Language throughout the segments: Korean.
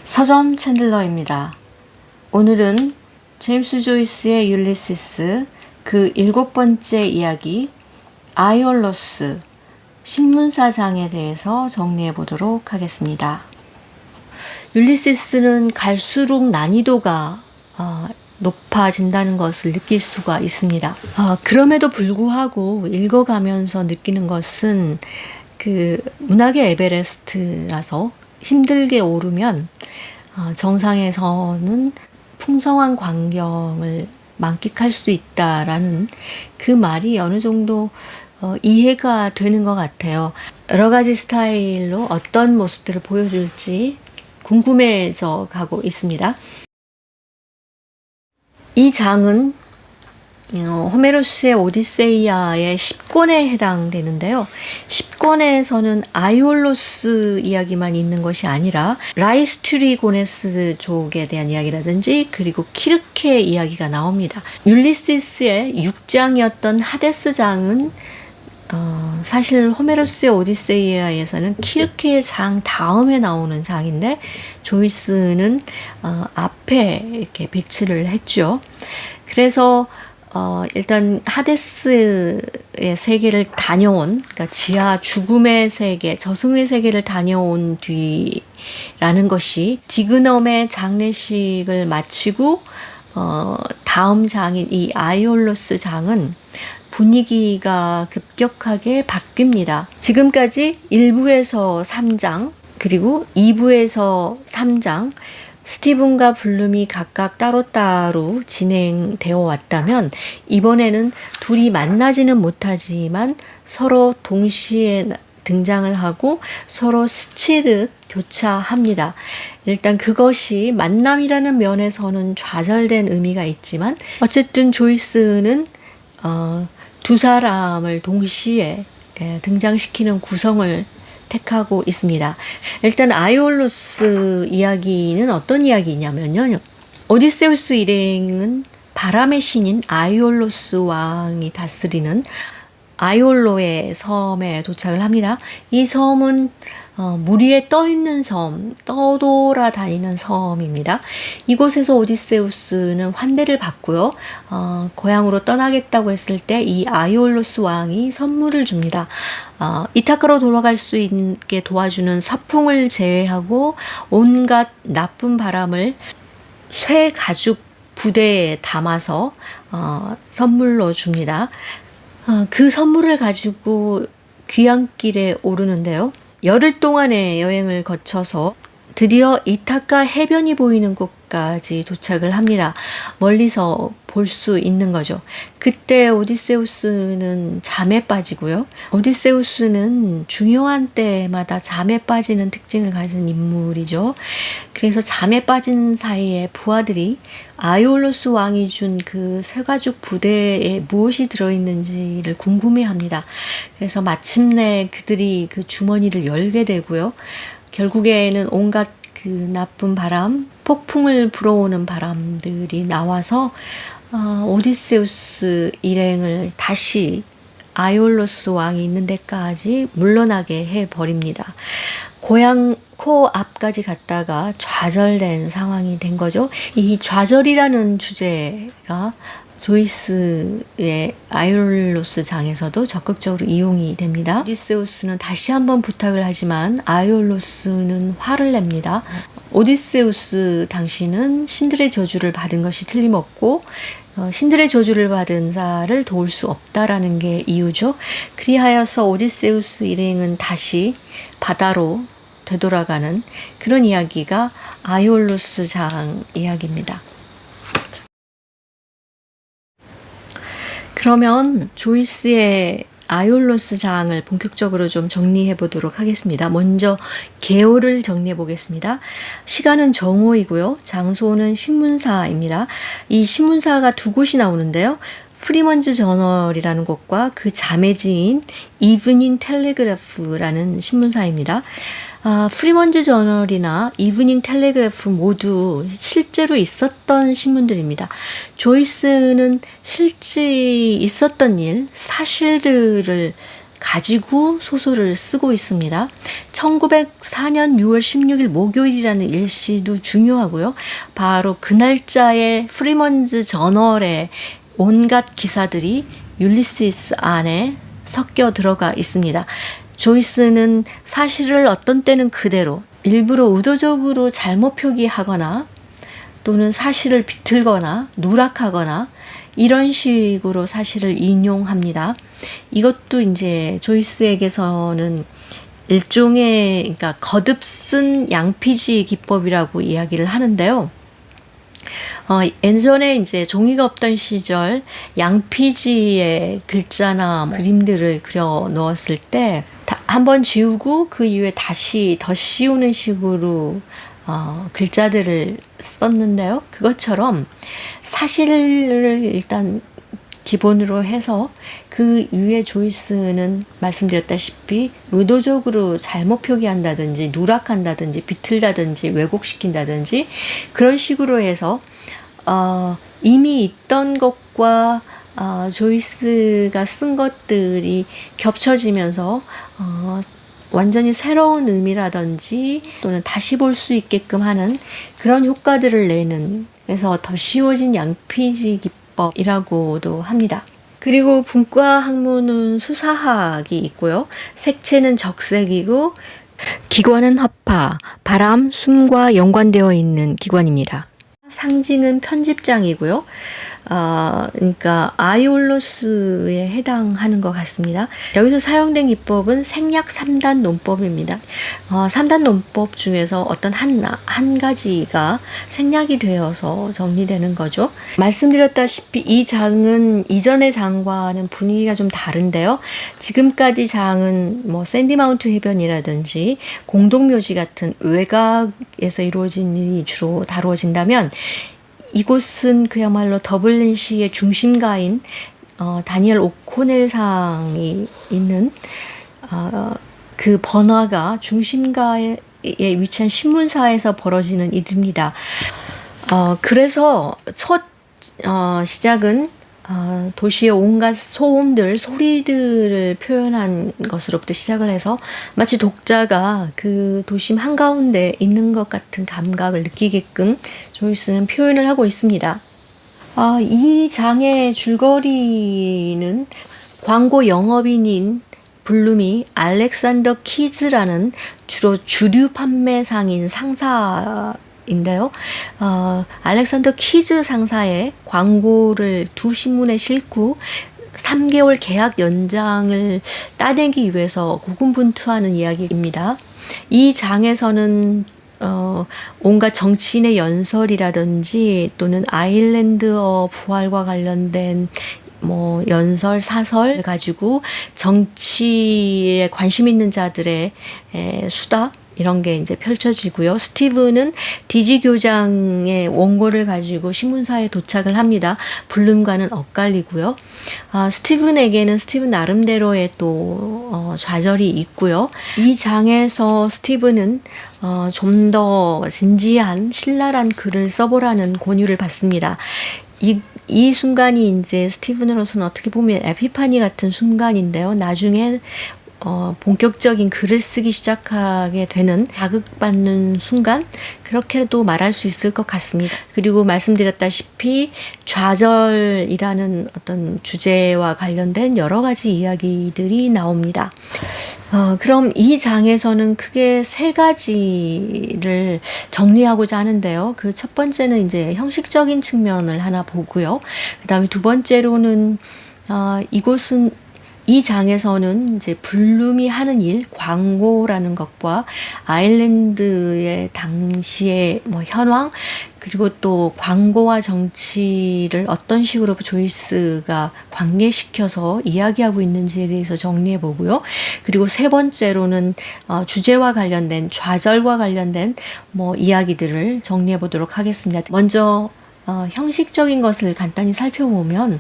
서점 챈들러입니다. 오늘은 제임스 조이스의 율리시스 그 7번째 이야기 아이올로스 신문사장에 대해서 정리해 보도록 하겠습니다. 율리시스는 갈수록 난이도가 높아진다는 것을 느낄 수가 있습니다. 그럼에도 불구하고 읽어가면서 느끼는 것은 그 문학의 에베레스트라서 힘들게 오르면 정상에서는 풍성한 광경을 만끽할 수 있다라는 그 말이 어느 정도 이해가 되는 것 같아요. 여러 가지 스타일로 어떤 모습들을 보여줄지 궁금해져 가고 있습니다. 이 장은 호메로스의 오디세이아의 10권에 해당되는데요. 10권에서는 아이올로스 이야기만 있는 것이 아니라 라이스트리고네스 족에 대한 이야기라든지 그리고 키르케 이야기가 나옵니다. 율리시스의 6장이었던 하데스장은 사실 호메로스의 오디세이아에서는 키르케의 장 다음에 나오는 장인데 조이스는 앞에 이렇게 배치를 했죠. 그래서 일단 하데스의 세계를 다녀온, 그러니까 지하 죽음의 세계, 저승의 세계를 다녀온 뒤라는 것이 디그넘의 장례식을 마치고 다음 장인 이 아이올로스 장은 분위기가 급격하게 바뀝니다. 지금까지 1부에서 3장, 그리고 2부에서 3장, 스티븐과 블룸이 각각 따로따로 진행되어 왔다면 이번에는 둘이 만나지는 못하지만 서로 동시에 등장을 하고 서로 스치듯 교차합니다. 일단 그것이 만남이라는 면에서는 좌절된 의미가 있지만 어쨌든 조이스는 두 사람을 동시에 등장시키는 구성을 택하고 있습니다. 일단 아이올로스 이야기는 어떤 이야기냐면요. 오디세우스 일행은 바람의 신인 아이올로스 왕이 다스리는 아이올로의 섬에 도착을 합니다. 이 섬은 물 위에 떠 있는 섬, 떠돌아다니는 섬입니다. 이곳에서 오디세우스는 환대를 받고요. 고향으로 떠나겠다고 했을 때 이 아이올로스 왕이 선물을 줍니다. 이타카로 돌아갈 수 있게 도와주는 서풍을 제외하고 온갖 나쁜 바람을 쇠 가죽 부대에 담아서 선물로 줍니다. 그 선물을 가지고 귀향길에 오르는데요. 열흘 동안의 여행을 거쳐서 드디어 이타카 해변이 보이는 곳까지 도착을 합니다. 멀리서 볼 수 있는 거죠. 그때 오디세우스는 잠에 빠지고요. 오디세우스는 중요한 때마다 잠에 빠지는 특징을 가진 인물이죠. 그래서 잠에 빠진 사이에 부하들이 아이올로스 왕이 준 그 쇠가죽 부대에 무엇이 들어있는지를 궁금해합니다. 그래서 마침내 그들이 그 주머니를 열게 되고요. 결국에는 온갖 그 나쁜 바람, 폭풍을 불어오는 바람들이 나와서 오디세우스 일행을 다시 아이올로스 왕이 있는 데까지 물러나게 해버립니다. 고향 코앞까지 갔다가 좌절된 상황이 된 거죠. 이 좌절이라는 주제가 조이스의 아이올로스 장에서도 적극적으로 이용이 됩니다. 오디세우스는 다시 한번 부탁을 하지만 아이올로스는 화를 냅니다. 오디세우스 당신은 신들의 저주를 받은 것이 틀림없고 신들의 저주를 받은 자를 도울 수 없다라는 게 이유죠. 그리하여서 오디세우스 일행은 다시 바다로 되돌아가는 그런 이야기가 아이올로스 장 이야기입니다. 그러면 조이스의 아이올로스 장을 본격적으로 좀 정리해 보도록 하겠습니다. 먼저 개요를 정리해 보겠습니다. 시간은 정오이고요. 장소는 신문사입니다. 이 신문사가 두 곳이 나오는데요. 프리먼즈 저널이라는 곳과 그 자매지인 이브닝 텔레그래프라는 신문사입니다. 프리먼즈 저널이나 이브닝 텔레그래프 모두 실제로 있었던 신문들입니다. 조이스는 실제 있었던 일, 사실들을 가지고 소설을 쓰고 있습니다. 1904년 6월 16일 목요일이라는 일시도 중요하고요. 바로 그 날짜에 프리먼즈 저널에 온갖 기사들이 율리시스 안에 섞여 들어가 있습니다. 조이스는 사실을 어떤 때는 그대로, 일부러 의도적으로 잘못 표기하거나 또는 사실을 비틀거나 누락하거나 이런 식으로 사실을 인용합니다. 이것도 이제 조이스에게서는 일종의, 그러니까 거듭 쓴 양피지 기법이라고 이야기를 하는데요. 예전에 이제 종이가 없던 시절 양피지에 글자나 그림들을 그려 넣었을 때 한번 지우고 그 이후에 다시 더 씌우는 식으로 글자들을 썼는데요. 그것처럼 사실을 일단 기본으로 해서 그 이후에 조이스는 말씀드렸다시피 의도적으로 잘못 표기한다든지 누락한다든지 비틀다든지 왜곡시킨다든지 그런 식으로 해서 이미 있던 것과 조이스가 쓴 것들이 겹쳐지면서 완전히 새로운 의미라든지 또는 다시 볼 수 있게끔 하는 그런 효과들을 내는, 그래서 더 쉬워진 양피지 기법이라고도 합니다. 그리고 분과 학문은 수사학이 있고요. 색채는 적색이고 기관은 허파, 바람, 숨과 연관되어 있는 기관입니다. 상징은 편집장이고요. 그러니까 아이올로스에 해당하는 것 같습니다. 여기서 사용된 기법은 생략 3단 논법입니다. 3단 논법 중에서 어떤 한 가지가 생략이 되어서 정리되는 거죠. 말씀드렸다시피 이 장은 이전의 장과는 분위기가 좀 다른데요. 지금까지 장은 뭐 샌디마운트 해변이라든지 공동묘지 같은 외곽에서 이루어진 일이 주로 다루어진다면 이곳은 그야말로 더블린시의 중심가인 다니엘 오코넬상이 있는 그 번화가 중심가에 위치한 신문사에서 벌어지는 일입니다. 그래서 첫 시작은 도시의 온갖 소음들, 소리들을 표현한 것으로부터 시작을 해서 마치 독자가 그 도심 한가운데 있는 것 같은 감각을 느끼게끔 조이스는 표현을 하고 있습니다. 이 장의 줄거리는 광고 영업인인 블룸이 알렉산더 키즈라는 주로 주류 판매상인 상사인데요. 알렉산더 키즈 상사의 광고를 두 신문에 싣고 3개월 계약 연장을 따내기 위해서 고군분투하는 이야기입니다. 이 장에서는 온갖 정치인의 연설이라든지 또는 아일랜드어 부활과 관련된 뭐 연설, 사설 가지고 정치에 관심 있는 자들의 수다 이런 게 이제 펼쳐지고요. 스티븐은 디지 교장의 원고를 가지고 신문사에 도착을 합니다. 블룸과는 엇갈리고요. 스티븐에게는 스티븐 나름대로의 또 좌절이 있고요. 이 장에서 스티븐은 좀 더 진지한 신랄한 글을 써보라는 권유를 받습니다. 이 순간이 이제 스티븐으로서는 어떻게 보면 에피파니 같은 순간인데요. 나중에 본격적인 글을 쓰기 시작하게 되는 자극받는 순간, 그렇게도 말할 수 있을 것 같습니다. 그리고 말씀드렸다시피 좌절이라는 어떤 주제와 관련된 여러 가지 이야기들이 나옵니다. 그럼 이 장에서는 크게 세 가지를 정리하고자 하는데요. 그 첫 번째는 이제 형식적인 측면을 하나 보고요. 그 다음에 두 번째로는 이 장에서는 이제 블룸이 하는 일, 광고라는 것과 아일랜드의 당시의 뭐 현황, 그리고 또 광고와 정치를 어떤 식으로 조이스가 관계시켜서 이야기하고 있는지에 대해서 정리해 보고요. 그리고 세 번째로는 주제와 관련된, 좌절과 관련된 뭐 이야기들을 정리해 보도록 하겠습니다. 먼저 형식적인 것을 간단히 살펴보면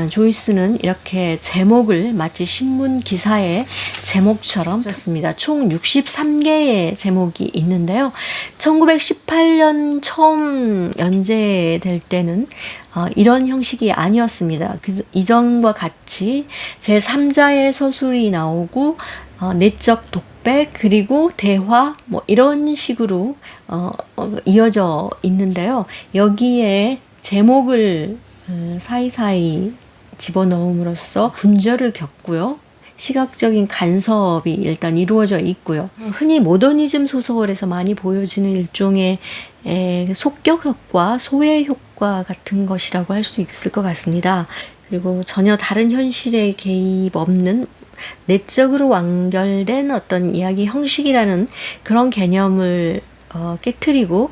조이스는 이렇게 제목을 마치 신문 기사의 제목처럼 썼습니다. 총 63개의 제목이 있는데요. 1918년 처음 연재될 때는 이런 형식이 아니었습니다. 이전과 같이 제3자의 서술이 나오고 내적 독백 그리고 대화 뭐 이런 식으로 이어져 있는데요. 여기에 제목을 사이사이 집어넣음으로써 분절을 겪고요. 시각적인 간섭이 일단 이루어져 있고요. 흔히 모더니즘 소설에서 많이 보여지는 일종의 속격 효과, 소외 효과 같은 것이라고 할 수 있을 것 같습니다. 그리고 전혀 다른 현실에 개입 없는 내적으로 완결된 어떤 이야기 형식이라는 그런 개념을 깨트리고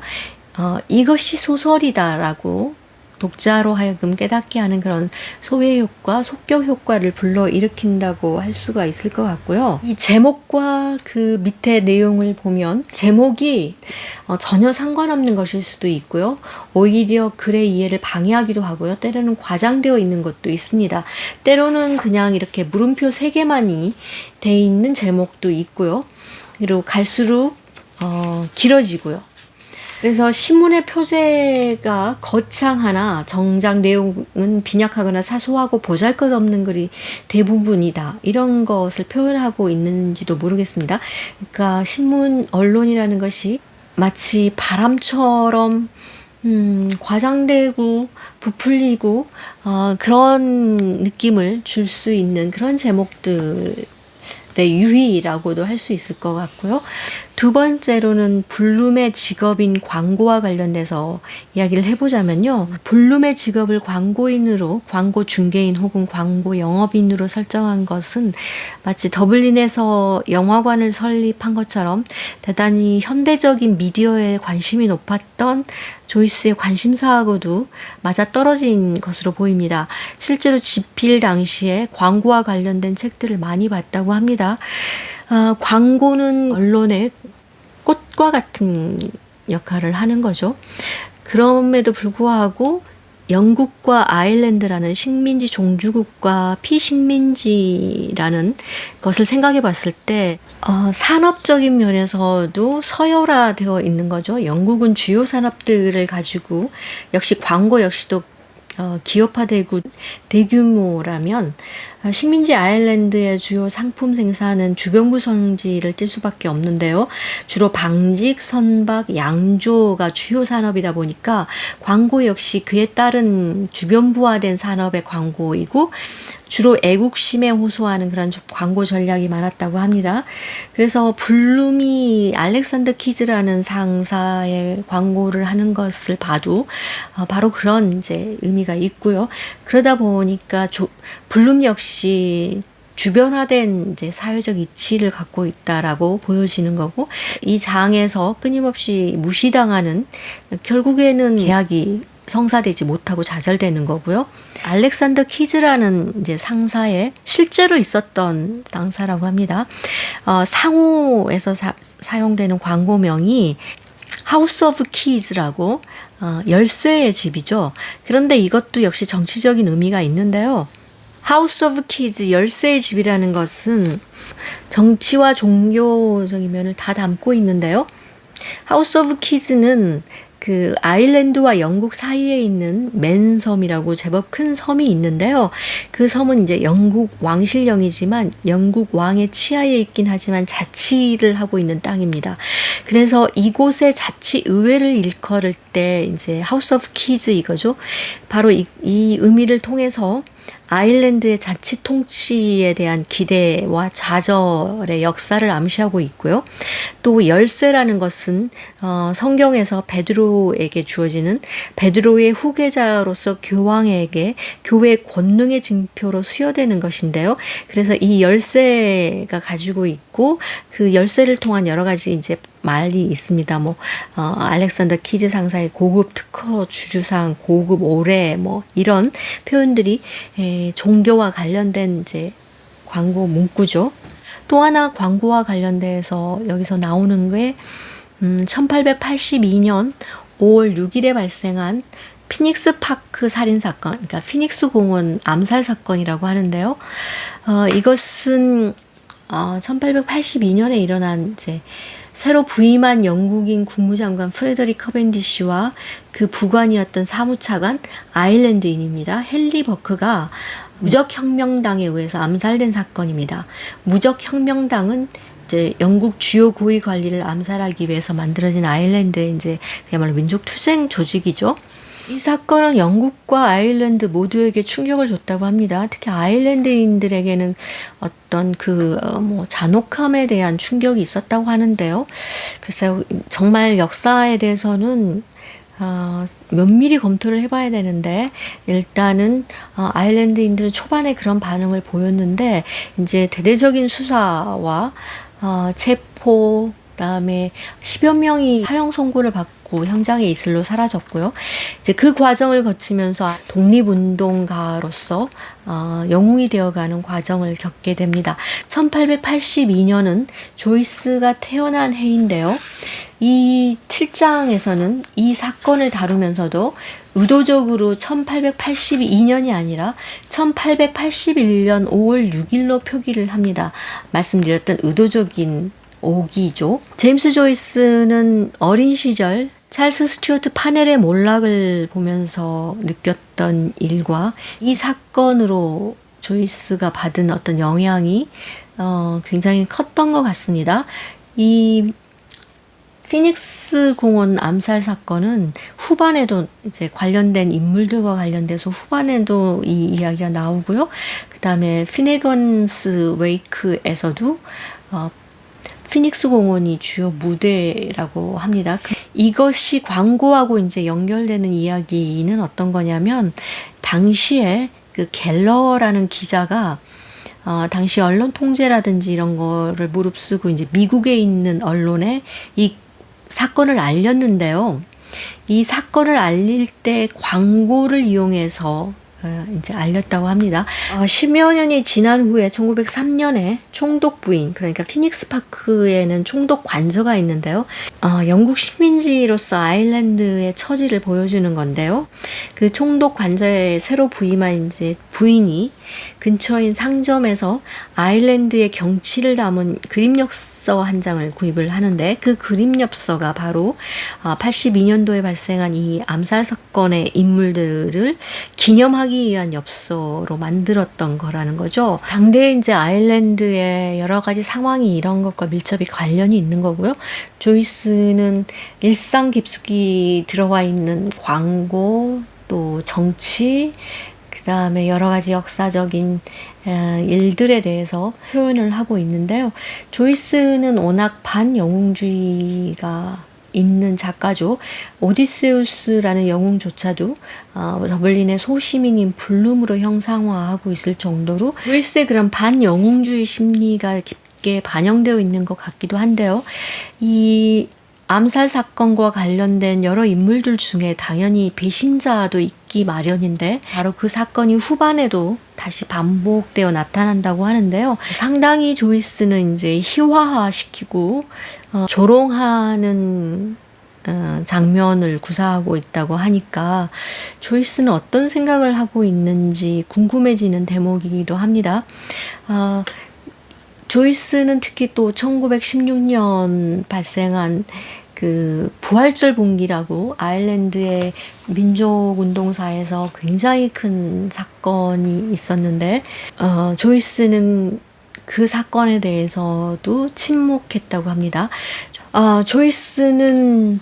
이것이 소설이다라고 독자로 하여금 깨닫게 하는 그런 소외 효과, 속격 효과를 불러일으킨다고 할 수가 있을 것 같고요. 이 제목과 그 밑에 내용을 보면 제목이 전혀 상관없는 것일 수도 있고요. 오히려 글의 이해를 방해하기도 하고요. 때로는 과장되어 있는 것도 있습니다. 때로는 그냥 이렇게 물음표 3개만이 돼 있는 제목도 있고요. 그리고 갈수록 길어지고요. 그래서 신문의 표제가 거창하나 정작 내용은 빈약하거나 사소하고 보잘것없는 글이 대부분이다. 이런 것을 표현하고 있는지도 모르겠습니다. 그러니까 신문 언론이라는 것이 마치 바람처럼 과장되고 부풀리고 그런 느낌을 줄 수 있는 그런 제목들 유희라고도 할 수 있을 것 같고요. 두 번째로는 블룸의 직업인 광고와 관련돼서 이야기를 해보자면요. 블룸의 직업을 광고인으로, 광고 중개인 혹은 광고 영업인으로 설정한 것은 마치 더블린에서 영화관을 설립한 것처럼 대단히 현대적인 미디어에 관심이 높았던 조이스의 관심사하고도 맞아떨어진 것으로 보입니다. 실제로 집필 당시에 광고와 관련된 책들을 많이 봤다고 합니다. 광고는 언론의 꽃과 같은 역할을 하는 거죠. 그럼에도 불구하고 영국과 아일랜드라는 식민지 종주국과 피식민지라는 것을 생각해 봤을 때 산업적인 면에서도 서열화되어 있는 거죠. 영국은 주요 산업들을 가지고 역시 광고 역시도 기업화되고 대규모라면 식민지 아일랜드의 주요 상품 생산은 주변부 성지를 띨 수밖에 없는데요. 주로 방직, 선박, 양조가 주요 산업이다 보니까 광고 역시 그에 따른 주변부화된 산업의 광고이고 주로 애국심에 호소하는 그런 광고 전략이 많았다고 합니다. 그래서 블룸이 알렉산더 키즈라는 상사의 광고를 하는 것을 봐도 바로 그런 이제 의미가 있고요. 그러다 보니까 블룸 역시 주변화된 이제 사회적 이치를 갖고 있다라고 보여지는 거고, 이 장에서 끊임없이 무시당하는, 결국에는 계약이 성사되지 못하고 좌절되는 거고요. 알렉산더 키즈라는 이제 상사의 실제로 있었던 상사라고 합니다. 상호에서 사용되는 광고명이 하우스 오브 키즈라고 열쇠의 집이죠. 그런데 이것도 역시 정치적인 의미가 있는데요. 하우스 오브 키즈, 열쇠의 집이라는 것은 정치와 종교적인 면을 다 담고 있는데요. 하우스 오브 키즈는 그 아일랜드와 영국 사이에 있는 맨섬이라고 제법 큰 섬이 있는데요. 그 섬은 이제 영국 왕실령이지만 영국 왕의 치하에 있긴 하지만 자치를 하고 있는 땅입니다. 그래서 이곳의 자치 의회를 일컬을 때 이제 하우스 오브 키즈 이거죠. 바로 이 의미를 통해서 아일랜드의 자치 통치에 대한 기대와 좌절의 역사를 암시하고 있고요. 또 열쇠라는 것은 성경에서 베드로에게 주어지는 베드로의 후계자로서 교황에게 교회의 권능의 징표로 수여되는 것인데요. 그래서 이 열쇠가 가지고 있고 그 열쇠를 통한 여러 가지 이제 말이 있습니다. 알렉산더 키즈 상사의 고급 특허 주주상, 고급 올해 이런 표현들이 종교와 관련된 이제 광고 문구죠. 또 하나 광고와 관련돼서 여기서 나오는 게 1882년 5월 6일에 발생한 피닉스 파크 살인 사건, 그러니까 피닉스 공원 암살 사건이라고 하는데요. 이것은 1882년에 일어난 이제 새로 부임한 영국인 국무장관 프레더릭 커벤디시와 그 부관이었던 사무차관 아일랜드인입니다. 헨리 버크가 무적혁명당에 의해서 암살된 사건입니다. 무적혁명당은 이제 영국 주요 고위 관리를 암살하기 위해서 만들어진 아일랜드의 이제 그야말로 민족투쟁 조직이죠. 이 사건은 영국과 아일랜드 모두에게 충격을 줬다고 합니다. 특히 아일랜드인들에게는 어떤 잔혹함에 대한 충격이 있었다고 하는데요. 글쎄요, 정말 역사에 대해서는 면밀히 검토를 해봐야 되는데, 일단은 아일랜드인들은 초반에 그런 반응을 보였는데, 이제 대대적인 수사와 체포, 그다음에 10여 명이 사형 선고를 받고 형장에 이슬로 사라졌고요. 이제 그 과정을 거치면서 독립운동가로서 영웅이 되어가는 과정을 겪게 됩니다. 1882년은 조이스가 태어난 해인데요. 이 7장에서는 이 사건을 다루면서도 의도적으로 1882년이 아니라 1881년 5월 6일로 표기를 합니다. 말씀드렸던 의도적인 오기죠. 제임스 조이스는 어린 시절 찰스 스튜어트 파넬의 몰락을 보면서 느꼈던 일과 이 사건으로 조이스가 받은 어떤 영향이 굉장히 컸던 것 같습니다. 이 피닉스 공원 암살 사건은 후반에도 이제 관련된 인물들과 관련돼서 후반에도 이 이야기가 나오고요. 그 다음에 피네건스 웨이크에서도 피닉스 공원이 주요 무대라고 합니다. 이것이 광고하고 이제 연결되는 이야기는 어떤 거냐면, 당시에 그 갤러라는 기자가 당시 언론 통제라든지 이런 거를 무릅쓰고 이제 미국에 있는 언론에 이 사건을 알렸는데요. 이 사건을 알릴 때 광고를 이용해서 이제 알렸다고 합니다. 10여 년이 지난 후에 1903년에 총독 부인, 그러니까 피닉스 파크에는 총독 관저가 있는데요. 영국 식민지로서 아일랜드의 처지를 보여주는 건데요. 그 총독 관저에 새로 부임한 이제 부인이 근처인 상점에서 아일랜드의 경치를 담은 그림역서 한 장을 구입을 하는데, 그 그림엽서가 바로 82년도에 발생한 이 암살 사건의 인물들을 기념하기 위한 엽서로 만들었던 거라는 거죠. 당대 이제 아일랜드의 여러 가지 상황이 이런 것과 밀접히 관련이 있는 거고요. 조이스는 일상 깊숙이 들어와 있는 광고, 또 정치, 그 다음에 여러 가지 역사적인 일들에 대해서 표현을 하고 있는데요. 조이스는 워낙 반영웅주의가 있는 작가죠. 오디세우스라는 영웅조차도 더블린의 소시민인 블룸으로 형상화하고 있을 정도로 조이스의 그런 반영웅주의 심리가 깊게 반영되어 있는 것 같기도 한데요. 이 암살 사건과 관련된 여러 인물들 중에 당연히 배신자도 있기 마련인데, 바로 그 사건이 후반에도 다시 반복되어 나타난다고 하는데요. 상당히 조이스는 이제 희화화시키고 조롱하는 장면을 구사하고 있다고 하니까 조이스는 어떤 생각을 하고 있는지 궁금해지는 대목이기도 합니다. 조이스는 특히 또 1916년 발생한 그 부활절 봉기라고 아일랜드의 민족운동사에서 굉장히 큰 사건이 있었는데, 조이스는 그 사건에 대해서도 침묵했다고 합니다. 조이스는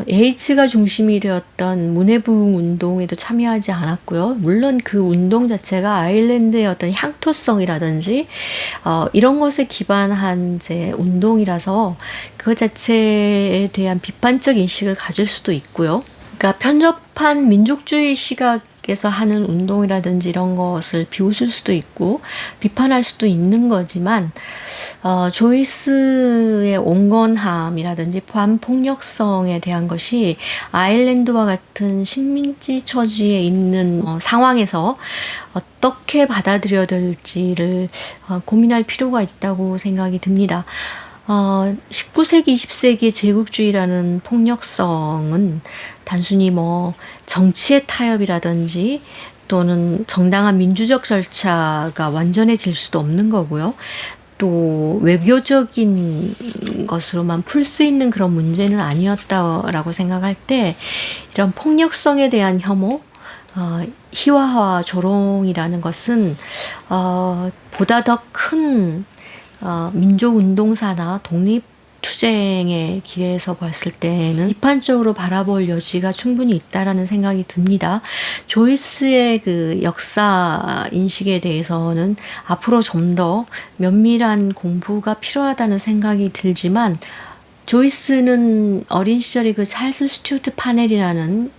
예이츠가 중심이 되었던 문해부흥 운동에도 참여하지 않았고요. 물론 그 운동 자체가 아일랜드의 어떤 향토성이라든지 이런 것에 기반한 이제 운동이라서 그 자체에 대한 비판적 인식을 가질 수도 있고요. 그러니까 편협한 민족주의 시각에서 하는 운동이라든지 이런 것을 비웃을 수도 있고 비판할 수도 있는 거지만, 조이스의 온건함이라든지 반폭력성에 대한 것이 아일랜드와 같은 식민지 처지에 있는 상황에서 어떻게 받아들여야 될지를 고민할 필요가 있다고 생각이 듭니다. 19세기, 20세기의 제국주의라는 폭력성은 단순히 정치의 타협이라든지 또는 정당한 민주적 절차가 완전해질 수도 없는 거고요. 또 외교적인 것으로만 풀 수 있는 그런 문제는 아니었다라고 생각할 때 이런 폭력성에 대한 혐오, 희화화 조롱이라는 것은 보다 더 큰 민족운동사나 독립투쟁의 길에서 봤을 때는 비판적으로 바라볼 여지가 충분히 있다라는 생각이 듭니다. 조이스의 그 역사 인식에 대해서는 앞으로 좀 더 면밀한 공부가 필요하다는 생각이 들지만, 조이스는 어린 시절에 그 찰스 스튜어트 파넬이라는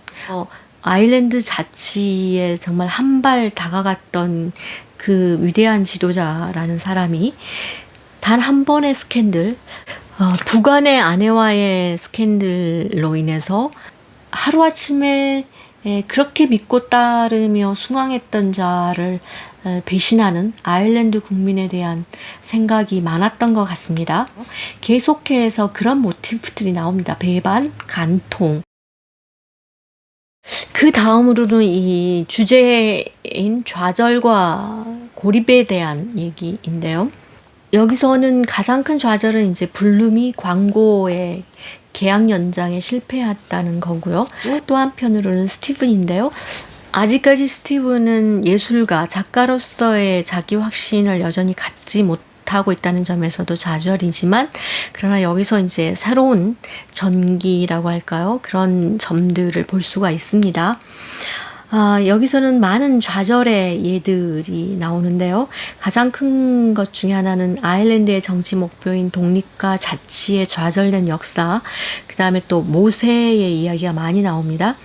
아일랜드 자치에 정말 한 발 다가갔던 그 위대한 지도자라는 사람이 단 한 번의 스캔들, 부관의 아내와의 스캔들로 인해서 하루아침에 그렇게 믿고 따르며 숭앙했던 자를 배신하는 아일랜드 국민에 대한 생각이 많았던 것 같습니다. 계속해서 그런 모티프들이 나옵니다. 배반, 간통. 그 다음으로는 이 주제인 좌절과 고립에 대한 얘기인데요. 여기서는 가장 큰 좌절은 이제 블룸이 광고의 계약 연장에 실패했다는 거고요. 또 한편으로는 스티븐인데요. 아직까지 스티븐은 예술가, 작가로서의 자기 확신을 여전히 갖지 못하고 있다는 점에서도 좌절이지만, 그러나 여기서 이제 새로운 전기라고 할까요? 그런 점들을 볼 수가 있습니다. 여기서는 많은 좌절의 예들이 나오는데요. 가장 큰 것 중에 하나는 아일랜드의 정치 목표인 독립과 자치의 좌절된 역사, 그 다음에 또 모세의 이야기가 많이 나옵니다.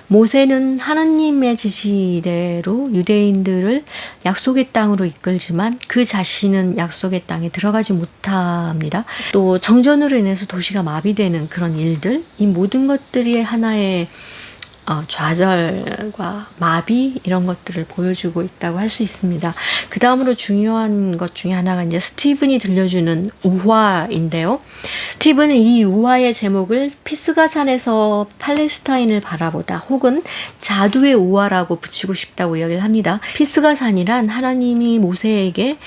모세는 하나님의 지시대로 유대인들을 약속의 땅으로 이끌지만 그 자신은 약속의 땅에 들어가지 못합니다. 또 정전으로 인해서 도시가 마비되는 그런 일들, 이 모든 것들이 하나의 좌절과 마비, 이런 것들을 보여주고 있다고 할 수 있습니다. 그 다음으로 중요한 것 중에 하나가 이제 스티븐이 들려주는 우화인데요. 스티븐은 이 우화의 제목을 피스가산에서 팔레스타인을 바라보다, 혹은 자두의 우화라고 붙이고 싶다고 이야기를 합니다. 피스가산이란 하나님이 모세에게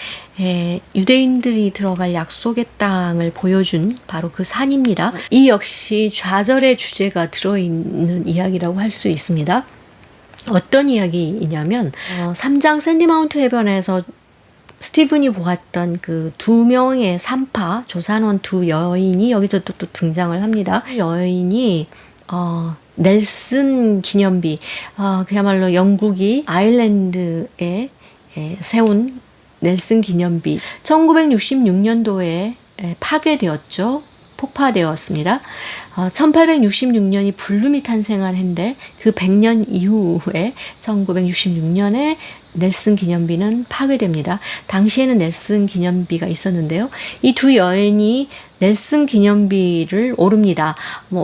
유대인들이 들어갈 약속의 땅을 보여준 바로 그 산입니다. 이 역시 좌절의 주제가 들어있는 이야기라고 할 수 있습니다. 어떤 이야기이냐면 3장 샌디마운트 해변에서 스티븐이 보았던 그 두 명의 산파, 조산원 두 여인이 여기서 또 등장을 합니다. 여인이 넬슨 기념비, 그야말로 영국이 아일랜드에 세운 넬슨 기념비, 1966년도에 파괴되었죠. 폭파되었습니다. 1866년이 블룸이 탄생한 해인데, 그 100년 이후에 1966년에 넬슨 기념비는 파괴됩니다. 당시에는 넬슨 기념비가 있었는데요. 이 두 여인이 넬슨 기념비를 오릅니다.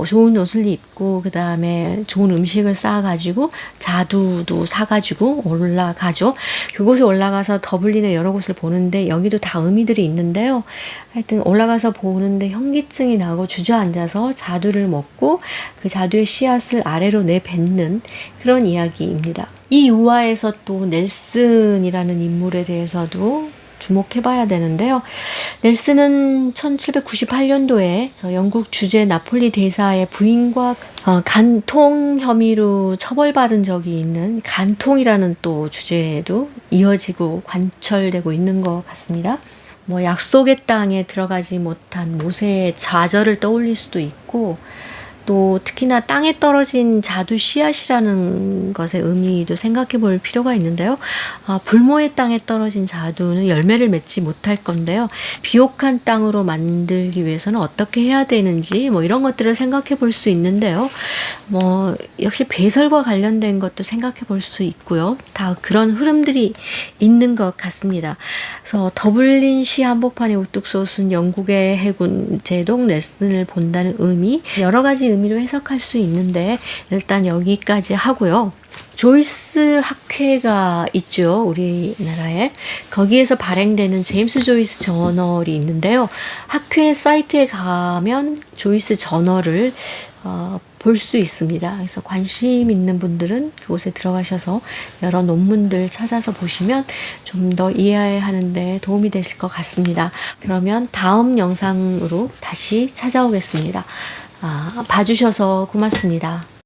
좋은 옷을 입고, 그 다음에 좋은 음식을 싸가지고, 자두도 사가지고 올라가죠. 그곳에 올라가서 더블린의 여러 곳을 보는데, 여기도 다 의미들이 있는데요. 하여튼 올라가서 보는데 현기증이 나고 주저앉아서 자두를 먹고 그 자두의 씨앗을 아래로 내뱉는 그런 이야기입니다. 이 우화에서 또 넬슨이라는 인물에 대해서도 주목해봐야 되는데요. 넬슨은 1798년도에 영국 주재 나폴리 대사의 부인과 간통 혐의로 처벌받은 적이 있는 간통이라는 또 주제에도 이어지고 관철되고 있는 것 같습니다. 약속의 땅에 들어가지 못한 모세의 좌절을 떠올릴 수도 있고, 또 특히나 땅에 떨어진 자두 씨앗이라는 것의 의미도 생각해 볼 필요가 있는데요. 불모의 땅에 떨어진 자두는 열매를 맺지 못할 건데요. 비옥한 땅으로 만들기 위해서는 어떻게 해야 되는지 이런 것들을 생각해 볼 수 있는데요. 역시 배설과 관련된 것도 생각해 볼 수 있고요. 다 그런 흐름들이 있는 것 같습니다. 그래서 더블린 시 한복판의 우뚝 솟은 영국의 해군 제독 넬슨을 본다는 의미, 여러 가지 의미로 해석할 수 있는데 일단 여기까지 하고요. 조이스 학회가 있죠, 우리나라에. 거기에서 발행되는 제임스 조이스 저널이 있는데요. 학회 사이트에 가면 조이스 저널을 볼 수 있습니다. 그래서 관심 있는 분들은 그곳에 들어가셔서 여러 논문들 찾아서 보시면 좀 더 이해하는 데 도움이 되실 것 같습니다. 그러면 다음 영상으로 다시 찾아오겠습니다. 봐주셔서 고맙습니다.